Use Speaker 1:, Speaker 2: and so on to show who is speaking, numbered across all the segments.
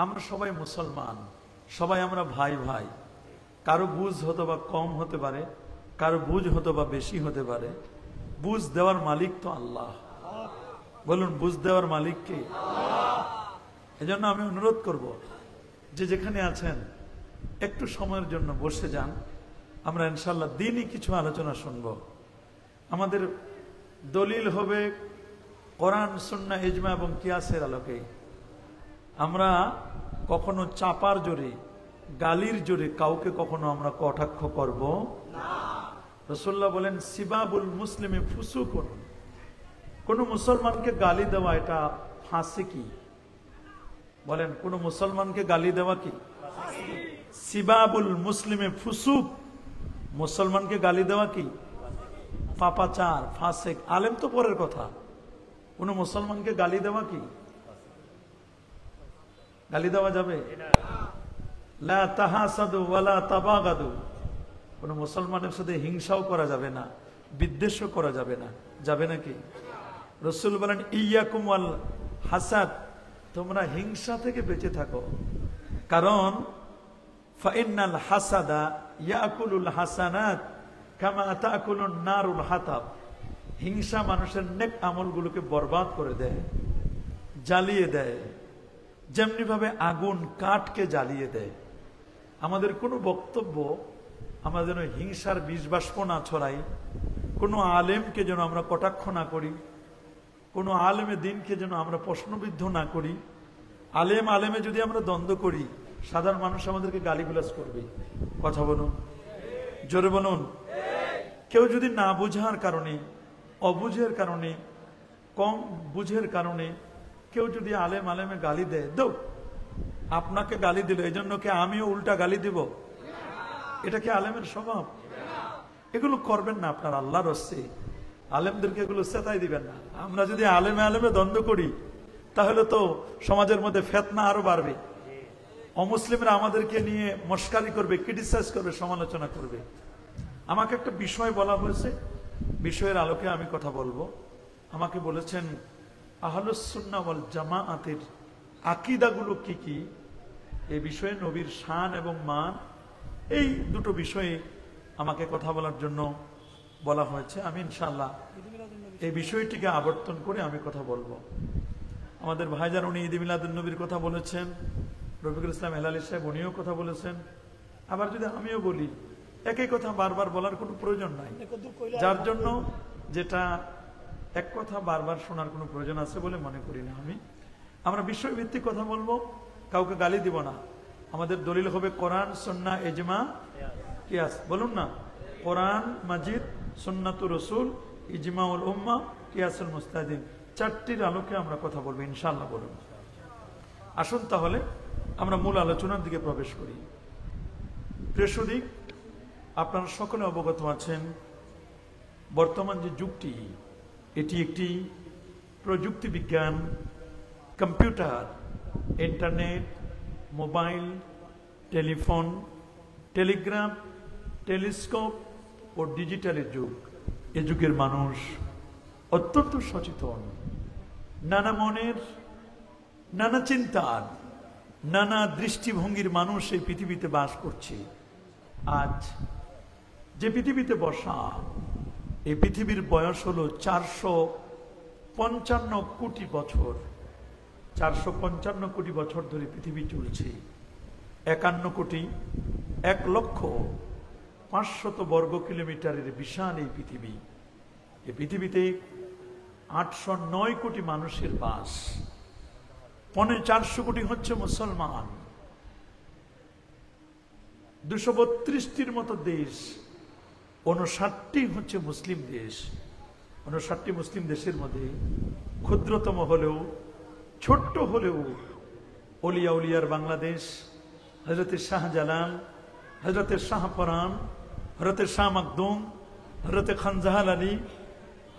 Speaker 1: আমরা সবাই মুসলমান, সবাই আমরা ভাই ভাই। কারো বুঝ হতো বা কম হতে পারে, কারো বুঝ হতো বা বেশি হতে পারে। বুঝ দেওয়ার মালিক তো আল্লাহ। বলুন, বুঝ দেওয়ার মালিক কে? এজন্য আমি অনুরোধ করব, যে যেখানে আছেন একটু সময়ের জন্য বসে যান। আমরা ইনশাআল্লাহ দিনই কিছু আলোচনা শুনব। আমাদের দলিল হবে কোরআন, সুন্নাহ, ইজমা এবং কিয়াসের আলোকে। আমরা কখনো চাপার জোরে, গালির জোরে কাউকে কখনো আমরা কটাক্ষ করব না। রাসূলুল্লাহ বলেন, সিবাবুল মুসলিমে ফুসুকুন। কোন মুসলমানকে গালি দেওয়া এটা ফাসিকি। বলেন, কোন মুসলমানকে গালি দেওয়া কি? সিবাবুল মুসলিমে ফুসুক। মুসলমানকে গালি দেওয়া কি? পাপাচার, ফাসিক। আলেম তো পরের কথা, কোন মুসলমানকে গালি দেওয়া কি? গালি দেওয়া যাবে? লা তাহাসাদু ওয়ালা তাবাগাদু। কোন মুসলমানের সাথে হিংসাও করা যাবে না, বিদ্বেষও করা যাবে না। যাবে নাকি? রাসূল বলেন, ইয়াকুম ওয়াল হাসাদ। তোমরা হিংসা থেকে বেঁচে থাকো, কারণ ফাইন্নাল হাসাদা ইয়াকুলুল হাসানাত কামা তাকুলুন নারুল হাতাব। হিংসা মানুষের নেক আমলগুলোকে বরবাদ করে দেয়, জ্বালিয়ে দেয়, যেমনি ভাবে আগুন কাঠকে জ্বালিয়ে দেয়। আমাদের কোনো বক্তব্য আমরা যেন হিংসার বিষ বাষ্প না ছড়াই, কোনো আলেমকে যেন আমরা কটাক্ষ না করি, কোনো আলেমে দিনকে যেন আমরা প্রশ্নবিদ্ধ না করি। আলেমে যদি আমরা দ্বন্দ্ব করি, সাধারণ মানুষ আমাদেরকে গালিগুলাজ করবে। কথা বলুন, জোরে বলুন। কেউ যদি না বোঝার কারণে, অবুঝের কারণে, কম বুঝের কারণে কেউ যদি আলেমে গালি দেয়, দাও, আপনাকে গালি দিল এই জন্য কি আমিও উল্টা গালি দিব? এটা কি আলেমের স্বভাব? এগুলো করবেন না আপনার আল্লাহর রাস্তে। আলেমদেরকে এগুলো চেতাই দিবেন না। আমরা যদি আলেমে দ্বন্দ্ব করি, তাহলে তো সমাজের মধ্যে ফিতনা আরো বাড়বে। অমুসলিমরা আমাদেরকে নিয়ে মস্কারি করবে, ক্রিটিসাইজ করবে, সমালোচনা করবে। আমাকে একটা বিষয় বলা হয়েছে, বিষয়ের আলোকে আমি কথা বলবো। আমাকে বলেছেন আহলুস সুন্নাহ ওয়াল জামাআতের আকীদাগুলো কি কি, এই বিষয়ে নবীর শান এবং মান, এই দুটো বিষয়ে আমাকে কথা বলার জন্য বলা হয়েছে। আমি ইনশাআল্লাহ এই বিষয়টিকে আবর্তন করে আমি কথা বলবো। আমাদের ভাইজান উনি ঈদ মিলাদুন নবীর কথা বলেছেন, রফিকুল ইসলাম হেলালী সাহেব উনিও কথা বলেছেন। আবার যদি আমিও বলি, একই কথা বারবার বলার কোনো প্রয়োজন নাই, যার জন্য যেটা এক কথা বারবার শোনার কোনো প্রয়োজন আছে বলে মনে করি না আমি। আমরা বিষয়ভিত্তিক কথা বলবো, কাউকে গালি দিব না। আমাদের দলিল হবে কোরআন, সুন্নাহ, ইজমা, কিয়াস। বলুন না, কোরআন মাজিদ, সুন্নাতুর রাসূল, ইজমাউল উম্মাহ, কিয়াসুল মুস্তাহিদিন। চারটির আলোকে আমরা কথা বলবো ইনশাআল্লাহ। বলুন, আসুন তাহলে আমরা মূল আলোচনার দিকে প্রবেশ করি। প্রিয় সুধী, আপনারা সকলে অবগত আছেন, বর্তমান যে যুগটি, এটি একটি প্রযুক্তি বিজ্ঞান, computer, internet, mobile, telephone, telegram, telescope ও ডিজিটালের যুগ। এ যুগের মানুষ অত্যন্ত সচেতন, নানা মনের, নানা চিন্তার, নানা দৃষ্টিভঙ্গির মানুষ এই পৃথিবীতে বাস করছে। আজ যে পৃথিবীতে বসা, এই পৃথিবীর বয়স হলো 455 কোটি বছর। 455 কোটি বছর ধরে পৃথিবী চলছে। 51,01,0500 বর্গ কিলোমিটারের বিশাল এই পৃথিবী। এই পৃথিবীতে 809 কোটি মানুষের বাস। 450 কোটি হচ্ছে মুসলমান। 232টির মতো দেশ, 59টি হচ্ছে মুসলিম দেশ। 59টি মুসলিম দেশের মধ্যে ক্ষুদ্রতম হলেও, ছোট্ট হলেও অলিয়া উলিয়ার বাংলাদেশ, হযরত শাহজালাল, হযরত শাহপরান, হযরত শাহ মাকদুম, হযরত খানজাহাল আলী,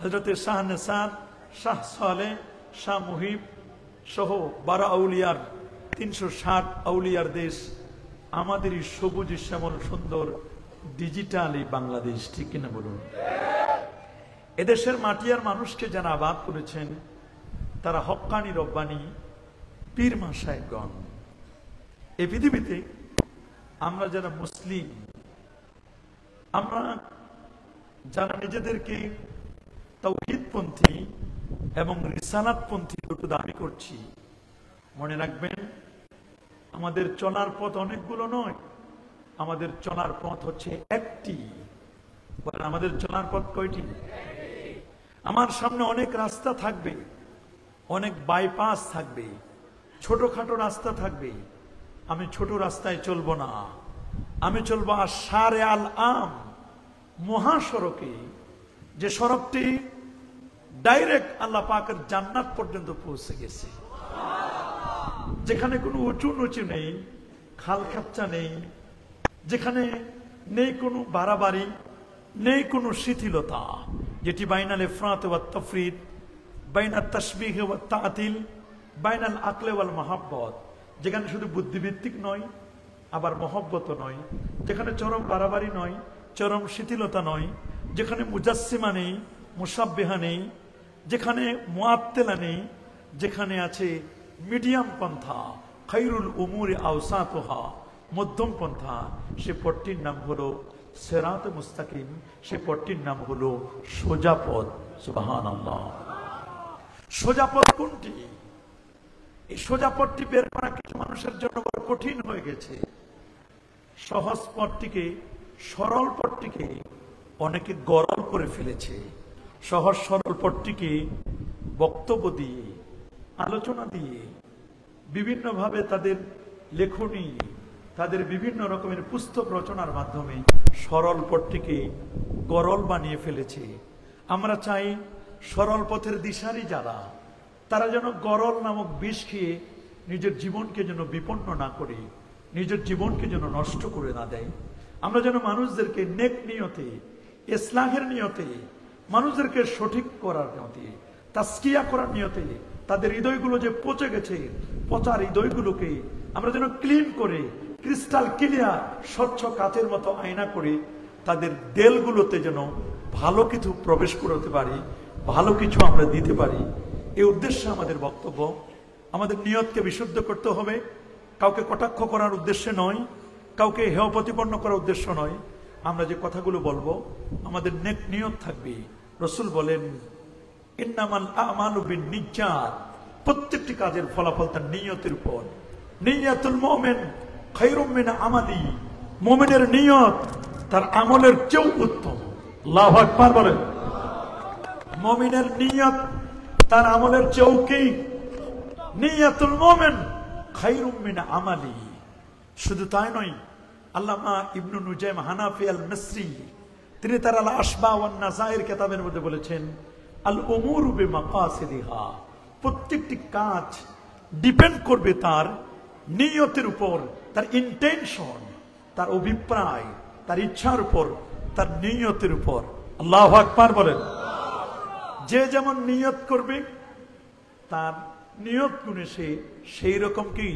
Speaker 1: হযরত শাহ নেসার, শাহ সালেহ, শাহ মুহিব সহ 12 আউলিয়ার, 360 আউলিয়ার দেশ আমাদের এই সবুজ শ্যামল সুন্দর ডিজিটাল এই বাংলাদেশ। ঠিক কিনা বলুন? এদেশের মাটি আর মানুষকে যারা আবাদ করেছেন, তারা হক্কানি রব্বানি পীর মাশায়েখগণ। এই পৃথিবীতে আমরা যারা মুসলিম, আমরা যারা নিজেদেরকে তাওহীদপন্থী এবং রিসালাতপন্থী দুটো দাবি করছি, মনে রাখবেন আমাদের চলার পথ অনেকগুলো নয়, আমাদের চলার পথ হচ্ছে একটি। বলেন আমাদের চলার পথ কয়টি? আমার সামনে অনেক রাস্তা থাকবে, অনেক বাইপাস থাকবে, ছোটখাটো রাস্তা থাকবে। আমি ছোট রাস্তায় চলবো না, আমি চলবো শারে আল আম, মহাসড়কে, যে সড়কটি ডাইরেক্ট আল্লাহ পাকের জান্নাত পর্যন্ত পৌঁছে গেছে, যেখানে কোনো উঁচু নিচু নেই, খাল খাপচা নেই, যেখানে নেই কোনো বাড়াবাড়ি, নেই কোনো শিথিলতা, যেটি বাইনাল ইফরাত ওয়াত তাফরিদ, বাইনাত তাশবিহ ওয়াত তা'তিল, বাইনাল আকল ওয়াল মাহাব্বত, যেখানে শুধু বুদ্ধিভিত্তিক নয় আবার মহব্বতও নয়, যেখানে চরম বাড়াবাড়ি নয়, চরম শিথিলতা নয়, যেখানে মুজাসসিমা নেই, মুসাব্বিহা নেই, যেখানে মুআত্তিলা নেই, যেখানে আছে মিডিয়াম পন্থা, খায়রুল উমুরি আওসাতুহা, মধ্যম পন্থা, সে পথটির নাম হলো সিরাত মুস্তাকিম, সে পথটির নাম হলো সোজা পথ। সুবহানাল্লাহ। সোজা পথ কোনটি? এই সোজা পথটি বের করা কিছু মানুষের জন্য বড় কঠিন হয়ে গেছে। সহজ পথটিকে, সরল পথটিকে অনেকে গরল করে ফেলেছে। সহজ সরল পথটিকে বক্তব্য দিয়ে, আলোচনা দিয়ে, বিভিন্নভাবে তাদের লেখনী, তাদের বিভিন্ন রকমের পুস্তক রচনার মাধ্যমে সরল পথটিকে গরল বানিয়ে ফেলেছে। আমরা চাই সরল পথের দিশারি যারা, তারা যেন গরল নামক বিষ খেয়ে নিজের জীবনকে যেন বিপন্ন না করে, নিজের জীবনকে যেন নষ্ট করে না দেয়। আমরা যেন মানুষদেরকে নেক নিয়তে, ইসলাহের নিয়তে, মানুষদেরকে সঠিক করার নিয়তে, তাসকিয়া করার নিয়তে, তাদের হৃদয়গুলো যে পচে গেছে, পচা হৃদয়গুলোকে আমরা যেন ক্লিন করে, ক্রিস্টাল ক্লিয়ার স্বচ্ছ কাচের মতো আয়না করে তাদের দেলগুলোতে যেন ভালো কিছু প্রবেশ করতে পারি, ভালো কিছু আমরা দিতে পারি। এই উদ্দেশ্যে আমাদের বক্তব্য। আমাদের নিয়তকে বিশুদ্ধ করতে হবে, কাউকে কটাক্ষ করার উদ্দেশ্যে নয়, কাউকে হেয় প্রতিপন্ন করার উদ্দেশ্য নয়। আমরা যে কথাগুলো বলবো আমাদের নেক নিয়ত থাকবে। রাসূল বলেন ইন্নামাল আমালু বিন্নিয়াত, প্রত্যেকটি কাজের ফলাফল তার নিয়তের উপর। নিয়াতুল মুমিন খায়রুম মিন আমালি, মুমিনের নিয়ত তার আমলের চেয়েও উত্তম। আল্লাহু আকবার বলেন। মুমিনের নিয়ত তার আমলের চেয়েও কি? নিয়াতুল মুমিন খায়রুম মিন আমালি। শুধু তাই নয়, আল্লামা ইবনু নুজাইম হানাফি আল মিসরি তিনি তার আল আশবা ওয়ান নাযাইর কিতাবের মধ্যে বলেছেন আল উমুরু বিমাকাসিদিহা, প্রত্যেকটি কাজ ডিপেন্ড করবে তার নিয়তের উপর, তার ইন্টেনশন, তার অভিপ্রায়, তার ইচ্ছার উপর, তার নিয়তের উপর। আল্লাহু আকবার বলেন। যে যেমন নিয়ত করবে তার নিয়ত গুণে সে সেই রকম কি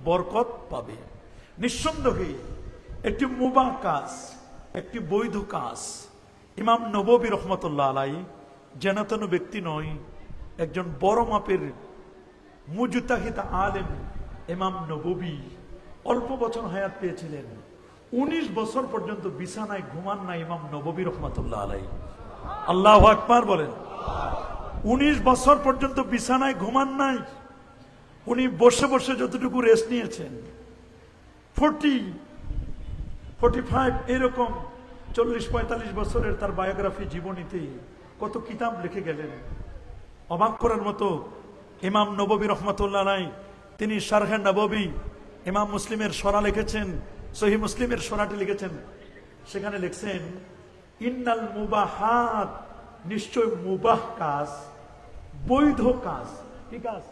Speaker 1: বরকত পাবে। নিঃসন্দেহে একটি মুবাহ কাজ, একটি বৈধ কাজ। ইমাম নববী রহমতুল্লাহ আলাই যেন ব্যক্তি নয়, একজন বড় মাপের মুজতাহিদ আলেম ইমাম নববী অল্প বছর হায়াত পেয়েছিলেন। 19 বছর পর্যন্ত বিছানায় ঘুমান না ইমাম নববী রহমতুল্লাহ আলাই। আল্লাহু আকবার বলেন। 19 বছর পর্যন্ত বিছানায় ঘুমান নাই। উনি বসে বসে যতটুকু রেস্ট নিয়েছেন, 40-45 এরকম 40-45 বছরের তার বায়োগ্রাফি জীবনীতে কত কিতাব লিখে গেলেন, অবাক করার মতো। ইমাম নববী রহমতুল্লাহ আলাই তিনি শারহে নববী, ইমাম মুসলিমের সরা লিখেছেন, সহিহ মুসলিমের সরাটি লিখেছেন। সেখানে লিখছেন ইন্নাল মুবাহাত, নিশ্চয় মুবাহ কাজ, বৈধ কাজ। কি কাজ?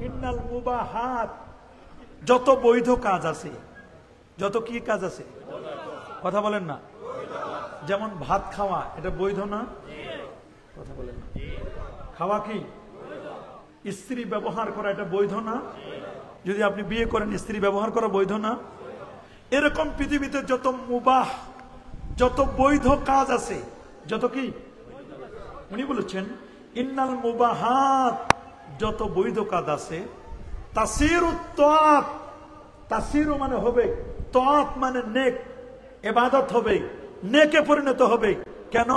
Speaker 1: ইন্নাল মুবাহাত, যত বৈধ কাজ আছে, যত কি কাজ আছে, কথা বলেন না। যেমন ভাত খাওয়া, এটা বৈধ না? কথা বলেন না। খাওয়া কি? স্ত্রী ব্যবহার করা, এটা বৈধ না? যদি আপনি বিয়ে করেন, স্ত্রী ব্যবহার করা বৈধ না? এরকম পৃথিবীতে যত মুবাহ, যত বৈধ কাজ আছে, যত কি, উনি বলেছেন ইন্নাল মুবাহাত, যত বৈধ কাজ আছে, তাসিরুত তাআত, তাসিরু মানে হবে, তাআত মানে নেক, ইবাদত হবে, নেকে পরিণত হবে। কেন?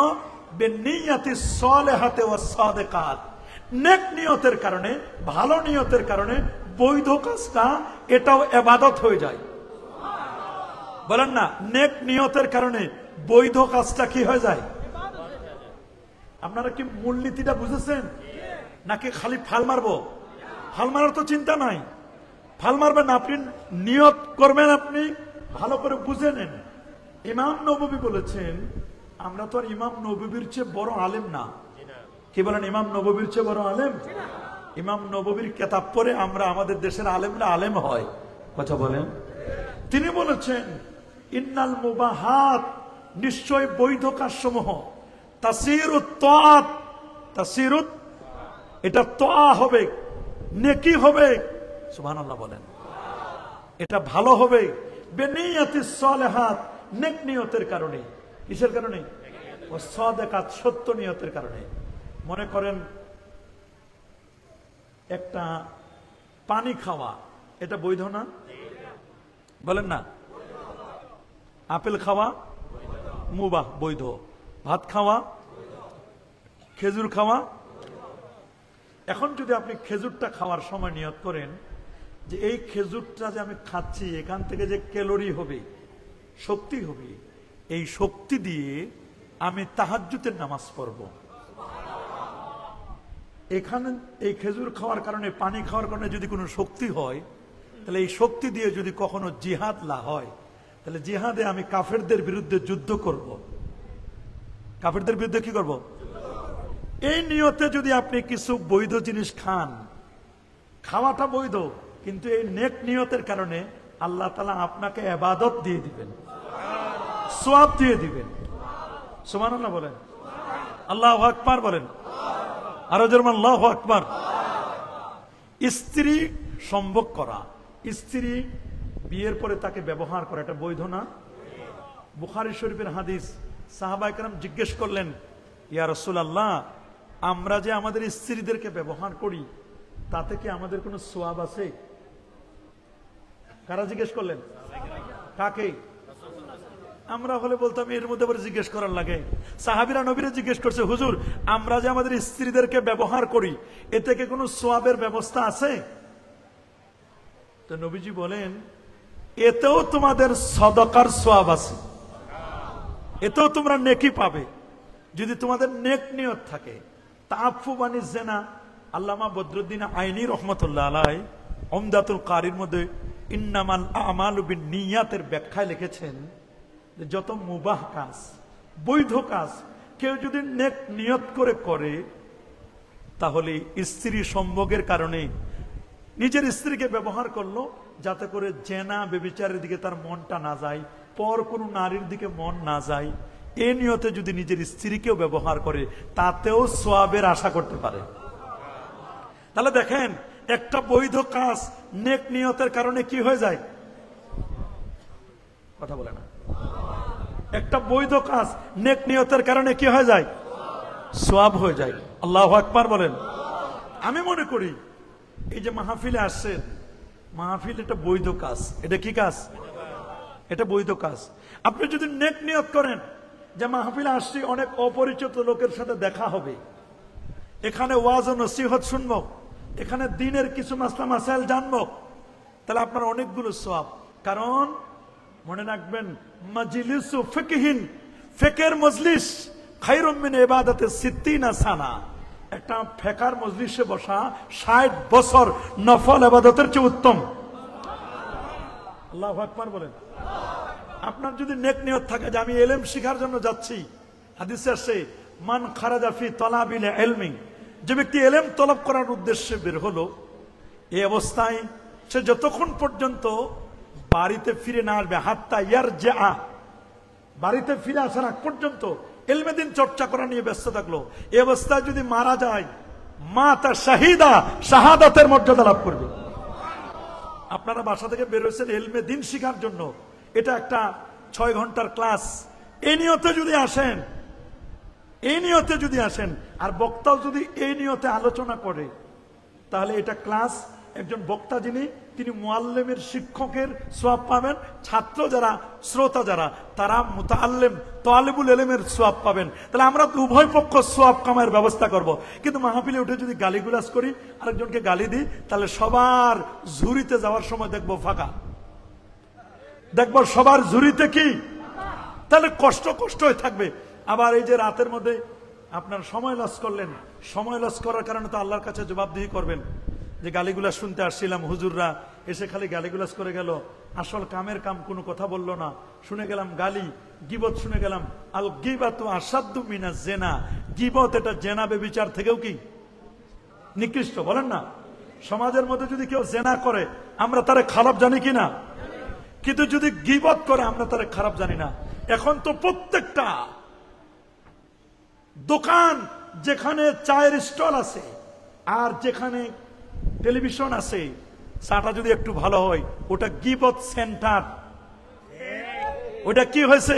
Speaker 1: বিনিয়াতি সালিহাতি ওয়াস সাদিকাত, নেক নিয়তের কারণে, ভালো নিয়তের কারণে বৈধ কাজটা এটাও ইবাদত হয়ে যায়। বলেন না, নেক নিয়তের কারণে বৈধ কাজটা কি হয়ে যায়? আপনারা কি মূলনীতিটা বুঝেছেন নাকি খালি ফাল মারবো? ফাল মারার তো চিন্তা নাই, ফাল মারবেন না, আপনি নিয়ত করবেন, আপনি ভালো করে বুঝে নেন। ইমাম নববী বলেছেন, আমরা তো আর ইমাম নববীর চেয়ে বড় আলেম না। কি বলেন? ইমাম নববীর চেয়ে বড় আলেম? ইমাম নববীর কিতাব পড়ে আমরা আমাদের দেশের আলেমরা আলেম হয়, কথা বলেন। তিনি বলেছেন, ইন্নাল মুবাহাত, নিশ্চয় বৈধ কাজসমূহ, তাসিরুত তাআত, তাসিরুত এটা তাআ হবে, নেকি হবে, সুবহানাল্লাহ বলেন, এটা ভালো হবে, বিনিয়াতিস সালিহাত, নেক নিয়তের কারণে। কিসের কারণে? ও সাদিকাত, সত্য নিয়তের কারণে। মনে করেন একটা পানি খাওয়া, এটা বৈধ না? বলেন না। আপেল খাওয়া মুবাহ, বৈধ। ভাত খাওয়া, খেজুর খাওয়া। এখন যদি আপনি খেজুরটা খাওয়ার সময় নিয়ত করেন যে এই খেজুরটা যে আমি খাচ্ছি, এখান থেকে যে ক্যালোরি হবে, শক্তি হবে, এই শক্তি দিয়ে আমি তাহাজ্জুদের নামাজ পড়ব। এখানে এই খেজুর খাওয়ার কারণে, পানি খাওয়ার কারণে যদি কোনো শক্তি হয়, তাহলে এই শক্তি দিয়ে যদি কখনো জিহাদ লা হয়, তাহলে জিহাদে আমি কাফেরদের বিরুদ্ধে যুদ্ধ করব। কাফেরদের বিরুদ্ধে কি করব? এই নিয়তে যদি আপনি কিছু বৈধ জিনিস খান, খাওয়াটা বৈধ, কিন্তু এই নেক নিয়তের কারণে আল্লাহ তাআলা আপনাকে ইবাদত দিয়ে দিবেন, সওয়াব দিয়ে দিবেন। সুবহানাল্লাহ বলেন, আল্লাহু আকবার বলেন, আরো জোরে আল্লাহু আকবার। স্ত্রী সম্ভোগ করা, স্ত্রী বিয়ের পরে তাকে ব্যবহার করা, এটা বৈধ না? বুখারী শরীফের হাদিস, সাহাবায়ে কেরাম জিজ্ঞেস করলেন, ইয়া রাসূলুল্লাহ, আমরা যে আমাদের স্ত্রীদেরকে ব্যবহার করি, তাতে কি আমাদের কোনো সওয়াব আছে? কারা জিজ্ঞেস করলেন? কাকে? আমরা হলে বলতাম এর মধ্যে আবার জিজ্ঞেস করার লাগে। সাহাবীরা নবীরে জিজ্ঞেস করছে, হুজুর, আমরা যে আমাদের স্ত্রীদেরকে ব্যবহার করি, এতে কি কোনো সওয়াবের ব্যবস্থা আছে? তো নবীজি বলেন, এতেও তোমাদের সাদাকার সওয়াব আছে, এতেও তোমরা নেকি পাবে, যদি তোমাদের নেক নিয়ত থাকে। তাআফফু বানিজ জিনা, আল্লামা বদরুদ্দিন আইনি রহমাতুল্লাহ আলাইহি উমদাতুল কারির মধ্যে ইন্নামাল আমালু বিন্নিয়াতের ব্যাখ্যায় লিখেছেন যে যত মুবাহ কাজ, বৈধ কাজ কেউ যদি নেক নিয়ত করে করে, তাহলে স্ত্রী সম্ভোগের কারণে নিজের স্ত্রীকে ব্যবহার করলো, যাতে করে জেনা ব্যভিচারের দিকে তার মনটা না যায়, পর কোনো নারীর দিকে মন না যায়, এই নিয়তে যদি নিজের স্ত্রীকেও ব্যবহার করে, তাতেও সওয়াবের আশা করতে পারে। তাহলে দেখেন, একটা বৈধ কাজ নেক নিয়তের কারণে কি হয়ে যায়? কথা বলে না। একটা বৈধ কাজ নেক নিয়তের কারণে কি হয়ে যায়? সওয়াব হয়ে যায়। আল্লাহু আকবার বলেন। আমি মনে করি এই যে মাহফিলে আসছেন, মাহফিল এটা বৈধ কাজ। এটা কি কাজ? এটা বৈধ কাজ। আপনি যদি নেক নিয়ত করেন যে মাহফিলে আসছি, অনেক অপরিচিত লোকের সাথে দেখা হবে, এখানে ওয়াজ ও নসিহত শুনবো, এখানে দ্বীনের কিছু মাসলা মাসাইল জানবো, তাহলে আপনার অনেকগুলো সওয়াব। কারণ মনে রাখবেন, মাজলিসু ফিকহিন, ফিকহের মজলিস খায়রুম মিন ইবাদাতি 60 সানা। একটা ফিকহের মজলিসে বসা 60 বছর নফল ইবাদতের চেয়ে উত্তম। আল্লাহু আকবার বলেন। আপনার যদি নেক নিয়ত থাকে যে আমি ইলম শিখার জন্য যাচ্ছি, হাদিসে আসে, মান খারাজা ফি তালাবিল ইলমি, যে ব্যক্তি ইলম তলব করার উদ্দেশ্যে বের হলো, এই অবস্থায় সে যতক্ষণ পর্যন্ত বাড়িতে ফিরে না আসবে, হাত্তা ইয়ারজা, বাড়িতে ফিরে আসার আগ পর্যন্ত ইলমে দ্বীন চর্চা করা নিয়ে ব্যস্ত থাকলো, এই অবস্থায় যদি মারা যায়, মাতা শাহিদা, শাহাদাতের মর্যাদা লাভ করবে। আপনারা বাসা থেকে বের হয়েছেন ইলমে দ্বীন শিখার জন্য, এটা একটা 6 ঘন্টার ক্লাস। এই নিয়তে যদি আসেন, এই নিয়তে যদি আসেন, আর বক্তাও যদি এই নিয়তে আলোচনা করে, তাহলে এটা ক্লাস, একজন বক্তা যিনি তিনি মুআল্লিমের শিক্ষকের সওয়াব পাবেন, ছাত্র যারা শ্রোতা যারা তারা মুতাআল্লিম তালিবুল ইলমের সওয়াব পাবেন। তাহলে আমরা উভয় পক্ষ সওয়াব কামাইয়ের ব্যবস্থা করব। কিন্তু মাহফিলে উঠে যদি গালিগুলাজ করি, আরেকজনকে গালি দিই, তাহলে সবার ঝুরিতে যাওয়ার সময় দেখবো ফাঁকা, দেখবো সবার ঝুরিতে কি, তাহলে কষ্ট হয়ে থাকবে। আবার এই যে রাতের মধ্যে আপনার সময় লস করলেন, সময় লস করার কারণে তো আল্লাহর কাছে জবাবদিহি করবেন যে গালিগুলা শুনতে আসছিলাম, হুজুররা এসে খালি গালিগুলাজ করে গেল, আসল কামের কাম কোনো কথা বললো না, শুনে গেলাম গালি, গীবত শুনে গেলাম। আল গীবাতু আসাদ্দু মিনাজ জিনা, গীবত এটা জেনা ব্যভিচার থেকেও কি নিকৃষ্ট, বলেন না? সমাজের মধ্যে যদি কেউ জেনা করে আমরা তারে খারাপ জানি কিনা, কিন্তু যদি গীবত করে আমরা তারে খারাপ জানি না। এখন তো প্রত্যেকটা দোকান, যেখানে চায়ের স্টল আছে আর যেখানে টেলিভিশন আছে, চাটা যদি একটু ভালো হয় ওটা গীবত সেন্টার। ওটা কি হয়েছে?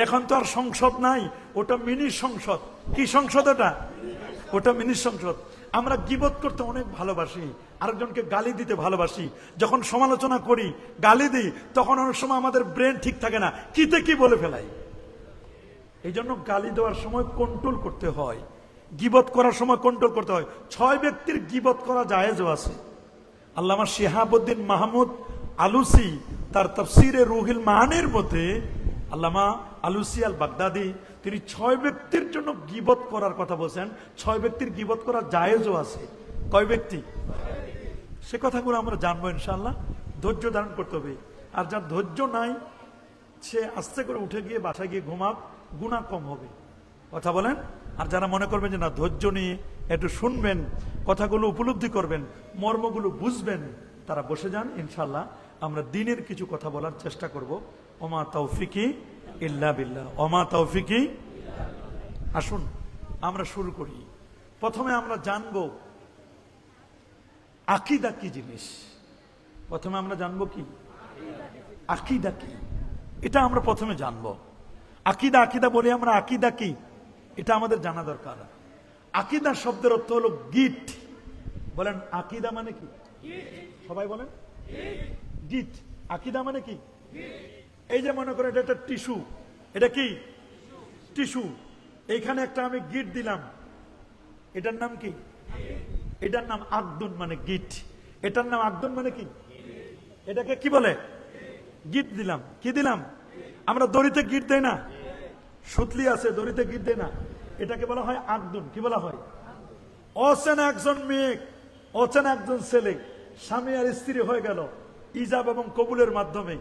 Speaker 1: এখন তো আর সংসদ নাই, ওটা মিনি সংসদ। কি সংসদ ওটা? ওটা মিনি সংসদ। আমরা গীবত করতে অনেক ভালোবাসি, আরেকজনকে গালি দিতে ভালোবাসি। যখন সমালোচনা করি, গালি দিই, তখন অনেক সময় আমাদের ব্রেন ঠিক থাকে না, কিতে কি বলে ফেলাই। এই জন্য গালি দেওয়ার সময় কন্ট্রোল করতে হয়, গীবত করার সময় কন্ট্রোল করতে হয়। 6 ব্যক্তির গীবত করা জায়েজও আছে। আল্লামা শিহাবুদ্দিন মাহমুদ আলুসি তার তাফসিরে রুহুল মাআনির মধ্যে, আল্লামা আলুসি আল বাগদাদি তিনি 6 ব্যক্তির জন্য গীবত করার কথা বলছেন। 6 ব্যক্তির গীবত করা জায়েজও আছে। কয় ব্যক্তি? সে কথাগুলো আমরা জানবো ইনশাআল্লাহ। ধৈর্য ধারণ করতে হবে। আর যার ধৈর্য নাই সে আস্তে করে উঠে গিয়ে বাসায় গিয়ে ঘুমাক, গুনাহ কম হবে। কথা বলেন। আর যারা মনে করবেন যে না ধৈর্য নিয়ে একটু শুনবেন, কথাগুলো উপলব্ধি করবেন, মর্মগুলো বুঝবেন, তারা বসে যান। ইনশাআল্লাহ আমরা দিনের কিছু কথা বলার চেষ্টা করব। ওমা তৌফিকি ইল্লা বিল্লাহ, ওমা তৌফিকি। আসুন আমরা শুরু করি। প্রথমে আমরা জানবো আকীদা কি জিনিস। প্রথমে আমরা জানবো কি আকীদা কি, এটা আমরা প্রথমে জানবো। আকীদা আকীদা বলি আমরা, আকীদা কি এটা আমাদের জানা দরকার। আকীদা শব্দের অর্থ হলো গিট। বলেন আকীদা মানে কি? সবাই বলেন গিট। আকীদা মানে কি? এই যে মনে করেন এটা একটা টিস্যু, এটা কি টিস্যু, এইখানে একটা আমি গিট দিলাম, এটার নাম কি? এটার নাম আকদুন মানে গিট। এটার নাম আকদুন মানে কি? এটাকে কি বলে? গিট দিলাম। কি দিলাম? আমরা দড়িতে গিট দেই না, সুতলি আছে দড়িতে গিট দেয় না, এটাকে বলা হয় আকদুন। কি বলা হয়? অচেনা একজন মেয়ে, অচেনা একজন ছেলে স্বামী আর স্ত্রী হয়ে গেল ইজাব এবং কবুলের মাধ্যমে।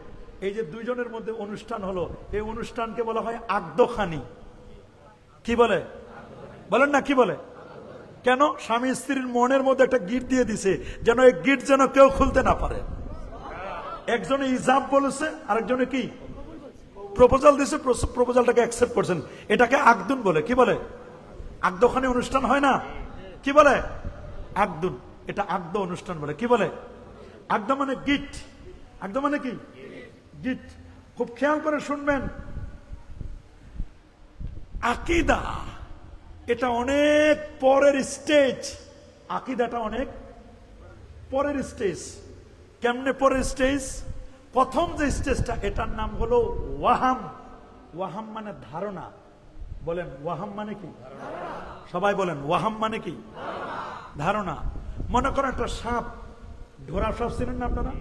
Speaker 1: এই যে দুইজনের মধ্যে অনুষ্ঠান হলো, এই অনুষ্ঠানকে বলা হয় আকদখানি। কি বলে? বলেন না কি বলে? কেন? স্বামী স্ত্রীর মনের মধ্যে একটা গিট দিয়ে দিছে, যেন এই গিট যেন কেউ খুলতে না পারে। একজনে ইজাব বলেছে, আরেকজনে কি প্রপোজাল দিছে, প্রপোজালটাকে অ্যাকসেপ্ট করছেন। এটাকে আকদুন বলে। কি বলে? আকদখানি অনুষ্ঠান হয় না, কি বলে? আকদুন। এটা আকদ অনুষ্ঠান বলে। কি বলে? আকদ মানে গিট। আকদ মানে কি? গিট। খুব খেয়াল করে শুনবেন। আকীদা এটা অনেক পরের স্টেজ। আকীদাটা অনেক পরের স্টেজ। কেমনে পরের স্টেজ? প্রথম যে স্টেজটা, এটার নাম হলো ওয়াহাম। ওয়াহাম মানে ধারণা। বলেন ওয়াহাম মানে কি? সবাই বলেন ওয়াহাম মানে কি? ধারণা। মনে করেন একটা সাপ, ঢোরা সাপ চিনেন না আপনারা?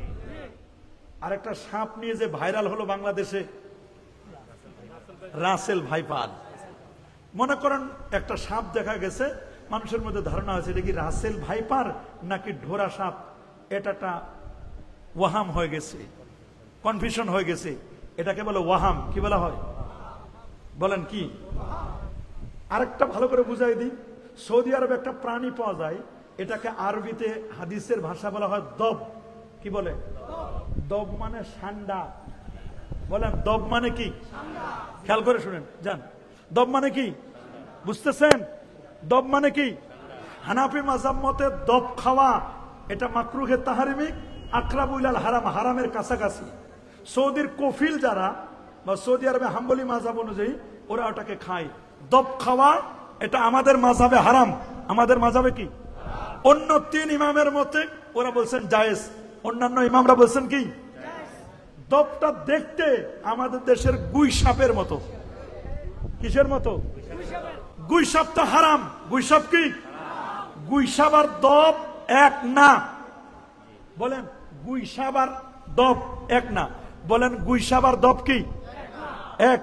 Speaker 1: আর একটা সাপ নিয়ে যে ভাইরাল হলো বাংলাদেশে, রাসেল ভাইপার। মনে করেন একটা সাপ দেখা গেছে, মানুষের মধ্যে ধারণা হয়েছে এটা কি রাসেল ভাইপার নাকি ঢোরা সাপ। এটা ওয়াহাম হয়ে গেছে, কনফিউশন হয়ে গেছে। এটাকে বলে ওয়াহাম। কি বলা হয়? বলেন কি? আরেকটা ভালো করে বুঝাই দিই। সৌদি আরবে একটা প্রাণী পাওয়া যায়, এটাকে আরবিতে হাদিসের ভাষা বলা হয় দব। কি বলে? দব মানে ষান্ডা। বলেন দব মানে কি? খেয়াল করে শুনেন যান। দব মানে কি বুঝতেছেন? দব মানে কি? হানাফি মাযহাব মতে দব খাওয়া এটা মাকরুহে তাহরিমি, আকরাবুল আল হারাম, হারামের কাছাকাছি। সৌদির কফিল যারা বা সৌদি আরবে হাম্বলি মাযহাব অনুযায়ী ওরা ওটাকে খায়। দব খাওয়া এটা আমাদের মাযহাবে হারাম, আমাদের মাযহাবে কি? অন্য 3 ইমামের মতে ওরা বলছেন জায়েজ। অন্যান্য ইমামরা বলছেন কি দবটা দেখতে আমাদের দেশের গুই সাপের মতো। কিসের মতো? গুই সাপ তো হারাম। গুই সাপ কি? গুই সাপ আর দব এক না। বলেন গুই সাপ আর দব এক না। বলেন গুই সাপ আর দব কি এক?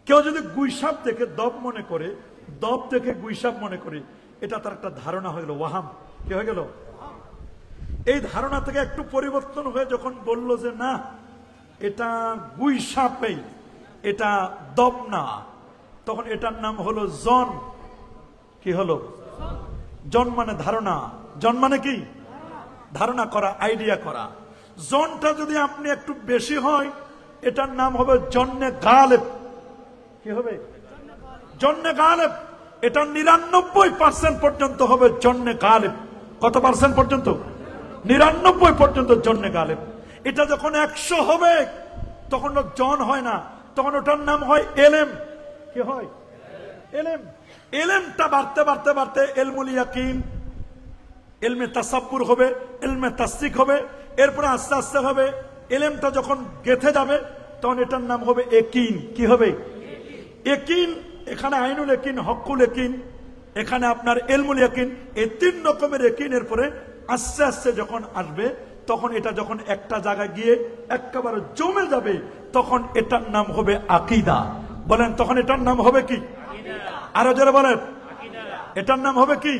Speaker 1: কেউ যদি গুই সাপ দেখে দব মনে করে, দব দেখে গুই সাপ মনে করে, এটা তার একটা ধারণা হয়ে গেল, ওয়াহাম। কি হয়ে গেল? এই ধারণা থেকে একটু পরিবর্তন হয়ে যখন বলল যে না এটা গুই সাপই, এটা দব না, তখন এটার নাম হলো জন। কি হলো? জন মানে ধারণা। জন মানে কি? ধারণা করা, আইডিয়া করা। জনটা যদি আপনি একটু বেশি হয়, এটার নাম হবে জন্নে গালেব। কি হবে? জন্নে গালেব। এটা 99% পর্যন্ত হবে জন্নে গালেব। কত পার্সেন্ট পর্যন্ত? 99 পর্যন্ত জন্নে গালেব। এটা যখন 100 হবে তখন জন হয় না, তখন ওটার নাম হয় এলেম। কি হয়? এলেম। এলেমটা বাড়তে বাড়তে বাড়তে এলমুল ইয়াকিন, এলমে তাসাব্বুর হবে, এলমে তাসদিক হবে, এরপরে আস্তে আস্তে হবে এলেমটা যখন গেথে যাবে তখন এটার নাম হবে একিন। কি হবে? একিন। এখানে আইনুল একিন, হকুল একিন, এখানে আপনার এলমুল ইয়াকিন, এই 3 রকমের একিনের পরে আস্তে আস্তে যখন আসবে তখন এটা যখন একটা জায়গায় গিয়ে একেবারে জমে যাবে তখন এটার নাম হবে আকীদা। বলেন তখন এটার নাম হবে কি? আরো যারা বলেন এটার নাম হবে কি?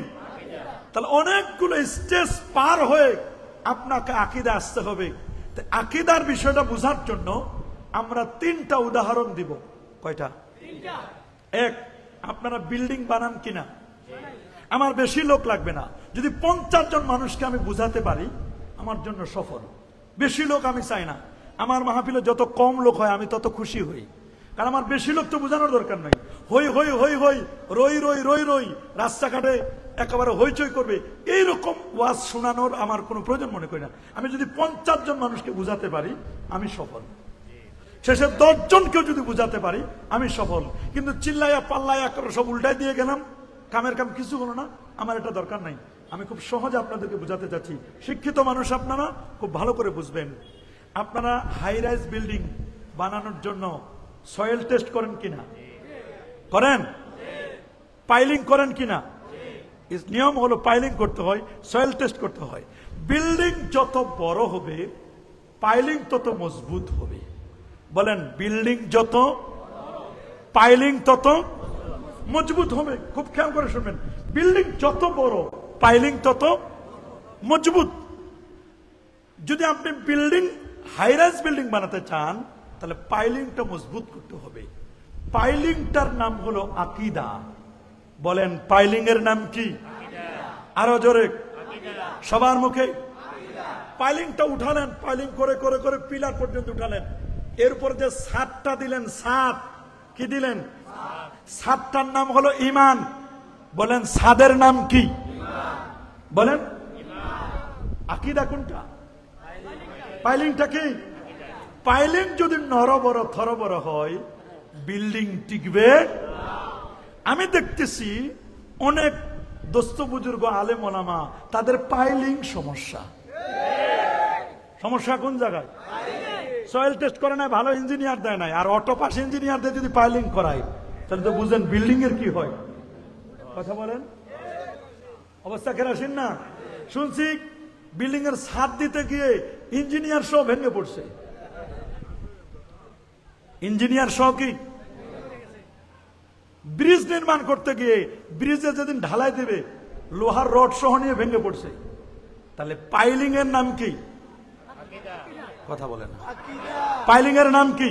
Speaker 1: তাহলে অনেকগুলো স্টেজ পার হয়ে আপনাকে আকীদা আসতে হবে। আকীদার বিষয়টা বোঝার জন্য আমরা 3টা উদাহরণ দিব। কয়টা? 3টা। এক, আপনারা বিল্ডিং বানান কিনা? আমার বেশি লোক লাগবে না, যদি 50 জন মানুষকে আমি বুঝাতে পারি আমার জন্য সফল। বেশি লোক আমি চাই না। আমার মাহফিলে যত কম লোক হয় আমি তত খুশি হই, কারণ আমার বেশি লোক তো বোঝানোর দরকার নাই। হই হই হই হই, রই রই রই রই, রাস্তাঘাটে একেবারে হইচই করবে, এইরকম ওয়াজ শোনানোর আমার কোনো প্রয়োজন মনে করি না। আমি যদি 50 জন মানুষকে বুঝাতে পারি আমি সফল। শেষে 10 জনকেও যদি বুঝাতে পারি আমি সফল। কিন্তু চিল্লাইয়া পাল্লাইয়া সব উল্টাই দিয়ে গেলাম, কামের কাম কিছু হলো না, আমার এটা দরকার নাই। আমি খুব সহজে আপনাদেরকে বুঝাতে চাচ্ছি। শিক্ষিত মানুষ আপনারা খুব ভালো করে বুঝবেন। আপনারা হাই রাইজ বিল্ডিং বানানোর জন্য সয়েল টেস্ট করেন কিনা? করেন? পাইলিং করেন কিনা? নিয়ম হলো পাইলিং করতে হয়, সয়েল টেস্ট করতে হয়। বিল্ডিং যত বড় হবে পাইলিং তত মজবুত হবে। বলেন বিল্ডিং যত, পাইলিং তত মজবুত হবে। খুব খেয়াল করে শুনবেন, বিল্ডিং যত বড় পাইলিং তত মজবুত। যদি আপনি বিল্ডিং হাই রাইজ বিল্ডিং বানাতে চান তাহলে পাইলিংটা মজবুত করতে হবে। পাইলিংটার নাম হলো আকীদা। বলেন পাইলিং এর নাম কি? আরো জোরে সবার মুখে। পাইলিংটা উঠালেন, পাইলিং করে করে করে পিলার পর্যন্ত উঠালেন, এরপর যে ছাদটা দিলেন, ছাদ কি দিলেন? ছাদটার নাম হলো ঈমান। বলেন ছাদের নাম কি? বলেন আকীদা কোনটা? পাইলিংটা কি? পাইলিং যদি নরবর থরবর হয় বিল্ডিং টিকবে। আমি দেখতেছি অনেক দোস্ত বুজুর্গ আলেম ওলামা তাদের পাইলিং সমস্যা। সমস্যা কোন জায়গায়? সয়েল টেস্ট করে না, ভালো ইঞ্জিনিয়ার দেয় নাই, আর অটো পাস ইঞ্জিনিয়ারদের যদি পাইলিং করায় তাহলে তো বুঝেন বিল্ডিং এর কি হয়। কথা বলেন, অবস্থা কেরাসিন না। শুনছি বিল্ডিং এর ছাদ দিতে গিয়ে ইঞ্জিনিয়ার সব ভেঙে পড়ছে। ইঞ্জিনিয়ার সহ কি ব্রিজ নির্মাণ করতে গিয়ে ব্রিজে যেদিন ঢালাই দেবে লোহার রড সহ নিয়ে ভেঙে পড়ছে। তাহলে পাইলিং এর নাম কি? কথা বলেন। পাইলিং এর নাম কি?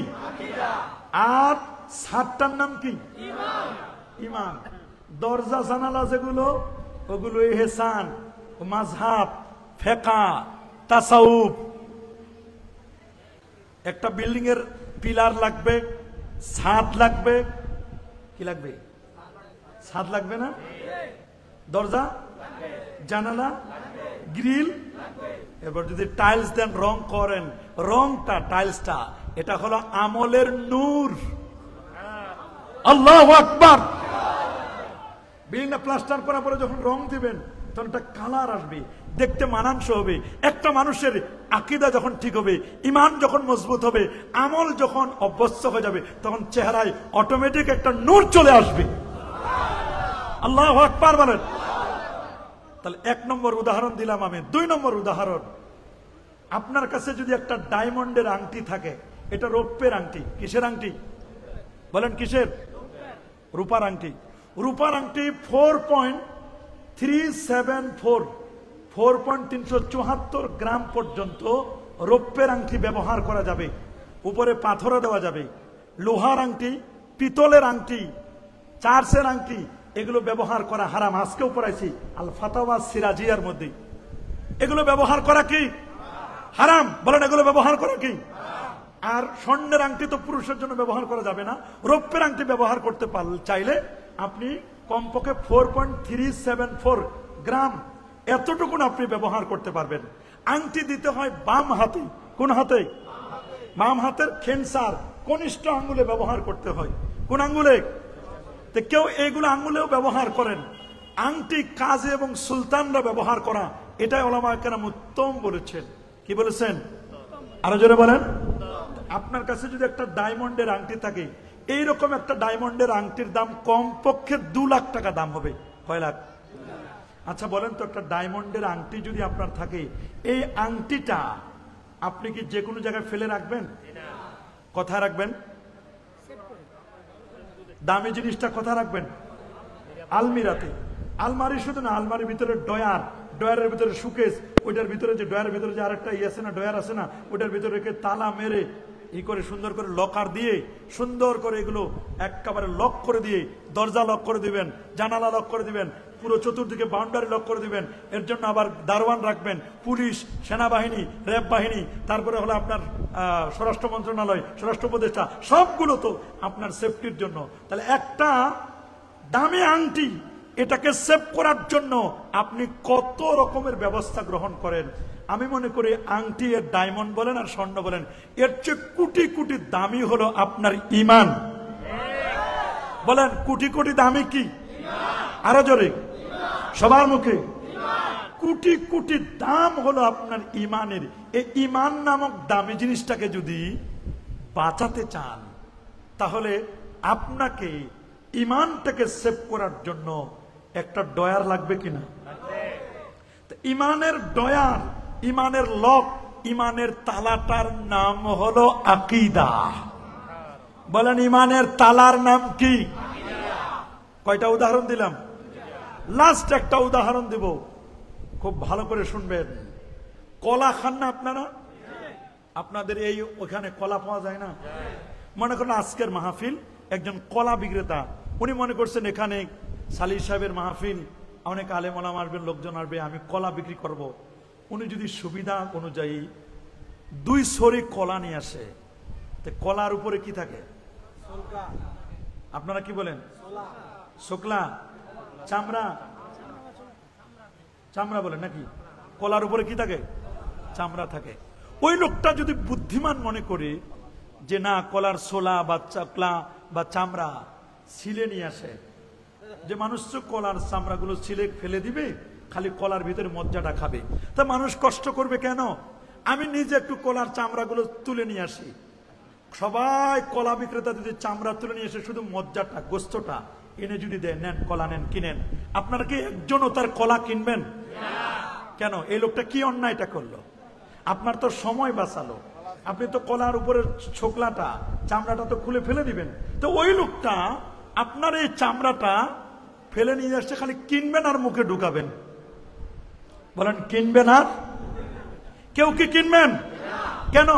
Speaker 1: আর ছাদটার নাম কি? ঈমান। দরজা জানালা যেগুলো ওগুলো ইহসান, মাযহাব, ফিকহ, তাসাউফ। একটা বিল্ডিং এর পিলার লাগবে, ছাদ লাগবে। কি লাগবে? ছাদ লাগবে না? দরজা, জানালা, গ্রিল। এবার যদি টাইলস দেন, রং করেন, রংটা টাইলসটা এটা হলো আমলের নূর। আল্লাহু আকবার। বিল্ডিংটা প্লাস্টার করার পরে যখন রং দিবেন তখন একটা কালার আসবে, দেখতে মানানসই হবে। একটা মানুষের আকীদা যখন ঠিক হবে, ঈমান যখন মজবুত হবে, আমল যখন অভ্যস্ত হয়ে যাবে, তখন চেহারায় অটোমেটিক একটা নূর চলে আসবে। আল্লাহু আকবার বলেন। তাহলে 1 নম্বর উদাহরণ দিলাম আমি। 2 নম্বর উদাহরণ, আপনার কাছে যদি একটা ডায়মন্ডের আংটি থাকে, এটা রৌপ্যের আংটি। কিসের আংটি বলেন? কিসের? রূপার আংটি। রূপার আংটি 4.374 গ্রাম পর্যন্ত রৌপ্যের আংটি ব্যবহার করা যাবে। উপরে পাথরও দেওয়া যাবে। লোহার আংটি, পিতলের আংটি, চার্চের আংটি, এগুলো ব্যবহার করা হারাম। আজকেও পড়াইছি আল ফাতাওয়া সিরাজিয়ার মধ্যে। এগুলো ব্যবহার করা কি হারাম? বলেন, এগুলো ব্যবহার করা কি? আর স্বর্ণের আংটি তো পুরুষের জন্য ব্যবহার করা যাবে না। রৌপ্যের আংটি ব্যবহার করতে চাইলে আপনি কমপক্ষে 4.374 গ্রাম এতটুকুন আপনি ব্যবহার করতে পারবেন। আংটি দিতে হয় বাম হাতে। কোন হাতে? বাম হাতের খেনসার কনিষ্ঠ আঙ্গুলে ব্যবহার করতে হয়। কোন আঙ্গুলে? তো কেউ এইগুলো আঙ্গুলেও ব্যবহার করেন। আংটি কাজী এবং সুলতানরা ব্যবহার করা, এটাই উলামায়ে কেরাম উত্তম বলেছেন। কি বলেছেন? আরো জোরে বলেন। আপনার কাছে যদি একটা ডায়মন্ডের আংটি থাকে, এইরকম একটা ডায়মন্ডের আংটির দাম কমপক্ষে 2 লাখ টাকা দাম হবে। কয় লাখ? আচ্ছা বলেন তো, একটা ডায়মন্ডের আংটি যদি আপনার থাকে, এই আংটিটা আপনি কি যে কোনো জায়গায় ফেলে রাখবেন? কোথায় রাখবেন? দামি জিনিসটা কোথায় রাখবেন? আলমিরাতে। আলমারি শুধু না, আলমারির ভিতরে ডয়ার, ডয়ারের ভিতরে সুকেস, ওইটার ভিতরে যে ডয়ারের ভিতরে যে আরেকটা আছে না, ডয়ার আছে না, ওইটার ভিতরে রেখে তালা মেরে করে সুন্দর করে লকার দিয়ে সুন্দর করে এগুলো একেবারে লক করে দিয়ে, দরজা লক করে দিবেন, জানালা লক করে দিবেন, পুরো চতুর্দিকে বাউন্ডারি লক করে দিবেন। এর জন্য আবার দারোয়ান রাখবেন, পুলিশ, সেনাবাহিনী, র্যাব বাহিনী, তারপরে হলো আপনার স্বরাষ্ট্র মন্ত্রণালয়, স্বরাষ্ট্র উপদেষ্টা, সবগুলো তো আপনার সেফটির জন্য। তাহলে একটা দামি আংটি, এটাকে সেভ করার জন্য আপনি কত রকমের ব্যবস্থা গ্রহণ করেন। আমি মনে করি আংটি, এর ডায়মন্ড বলেন আর স্বর্ণ বলেন, এর চেয়ে কোটি কোটি দামি হলো আপনার ঈমান। বলেন, কোটি কোটি দামি কি? আরো জোরে, সবার মুখে। কোটি কোটি দাম হলো আপনার ঈমানের। এই ঈমান নামক দামি জিনিসটাকে যদি বাঁচাতে চান, তাহলে আপনাকে ঈমানটাকে সেভ করার জন্য একটা ডয়ার লাগবে কিনা? ঈমানের ডয়ার, ঈমানের লক, ঈমানের তালাটার নাম হলো আকীদা। বলেন, ঈমানের তালার নাম কি? কয়টা উদাহরণ দিলাম? লাস্ট একটা উদাহরণ দিব, খুব ভালো করে শুনবেন। কলা খান না আপনারা? আপনাদের এই ওখানে কলা পাওয়া যায় না? মনে করেন আজকের মাহফিল, একজন কলা বিক্রেতা, উনি মনে করছেন এখানে সালিহ সাহেবের মাহফিল, অনেক আলেম ওলামা আসবেন, লোকজন আসবে, আমি কলা বিক্রি করব। উনি যদি সুবিধা অনুযায়ী 2 সরি কলা নিয়ে আসে, তো কলার উপরে কি থাকে? আপনারা কি বলেন? শোকলা, চামড়া, চামড়া বলেন নাকি? কলার উপরে কি থাকে? চামড়া থাকে। ওই লোকটা যদি বুদ্ধিমান মনে করে যে না, কলার সোলা বা চাকলা বা চামড়া ছিলে নিয়ে আসে, যে মানুষ তো কলার চামড়াগুলো ছিলে ফেলে দিবে, খালি কলার ভিতরে মজ্জাটা খাবে, তা মানুষ কষ্ট করবে কেন? আমি নিজে একটু কলার চামড়াগুলো তুলে নিয়ে আসি। সবাই কলা বিক্রেতা যদি চামড়া তুলে নিয়ে এসে শুধু মজ্জাটা, গোস্তটা এনে যদি দেয়, নেন কলা নেন, কিনেন, আপনারা কি একজনও তার কলা কিনবেন? কেন? এই লোকটা কি অন্যায়টা করলো? আপনার তো সময় বাঁচালো। আপনি তো কলার উপরে ছোকলাটা, চামড়াটা তো খুলে ফেলে দিবেন। তো ওই লোকটা আপনার এই চামড়াটা ফেলে নিয়ে আসছে, খালি কিনবেন আর মুখে ঢুকাবেন। বলেন, কিনবেন আর? কেউ কি কিনবেন? কেন?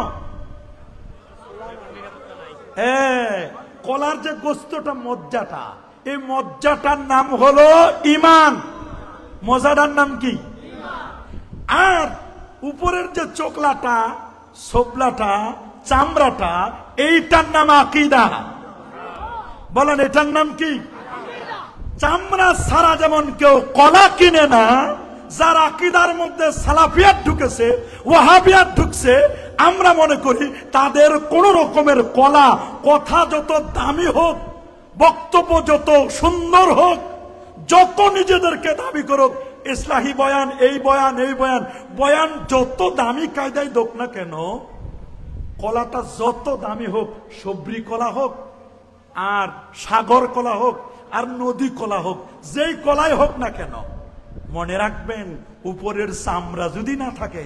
Speaker 1: কলার যে গোস্তটা, মজ্জাটা, এই মজ্জাটার নাম হলো ঈমান। মজাটার নাম কি? আর উপরের যে চোকলাটা, সোবলাটা, চামড়াটা, এইটার নাম আকীদা। বলেন, এটার নাম কি? চামড়া ছাড়া যেমন কেউ কলা কিনে না, যার আকীদার মধ্যে সালাফিয়াত ঢুকেছে, ওয়াহাবিয়াত ঢুকছে, আমরা মনে করি তাদের কোন রকমের কলা, কথা যত দামি হোক, বক্তব্য যত সুন্দর হোক, যত নিজেদেরকে দাবি করুক, ইসলাহি বয়ান, এই বয়ান, এই বয়ান, বয়ান যত দামি কায়দায় দোক না কেন, কলাটা যত দামি হোক, সবরি কলা হোক আর সাগর কলা হোক আর নদী কলা হোক, যেই কলাই হোক না কেন, মনে রাখবেন উপরের চামড়া যদি না থাকে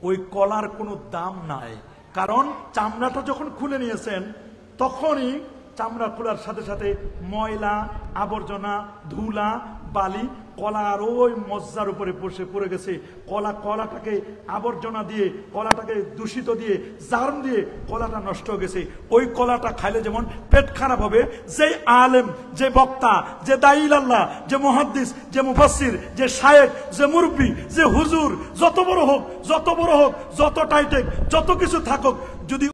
Speaker 1: ওই কলার কোনো দাম নাই। কারণ চামড়াটা যখন খুলে নিয়েছেন তখনই চামড়া খোলার সাথে সাথে ময়লা, আবর্জনা, ধুলা, বালি কলার ওই মজ্জার উপরে বসে পড়ে গেছে। কলাটাকে আবর্জনা দিয়ে, কলাটাকে দূষিত দিয়ে, জার্ম দিয়ে কলাটা নষ্ট হয়ে গেছে। ওই কলাটা খাইলে যেমন পেট খারাপ হবে, যে আলেম, যে বক্তা, যে দাঈল আল্লাহ, যে মুহাদ্দিস, যে মুফাসসির, যে শায়েখ, যে মুরব্বি, যে হুজুর, যত বড় হোক, যত টাইটেক, যত কিছু থাকুক, যদি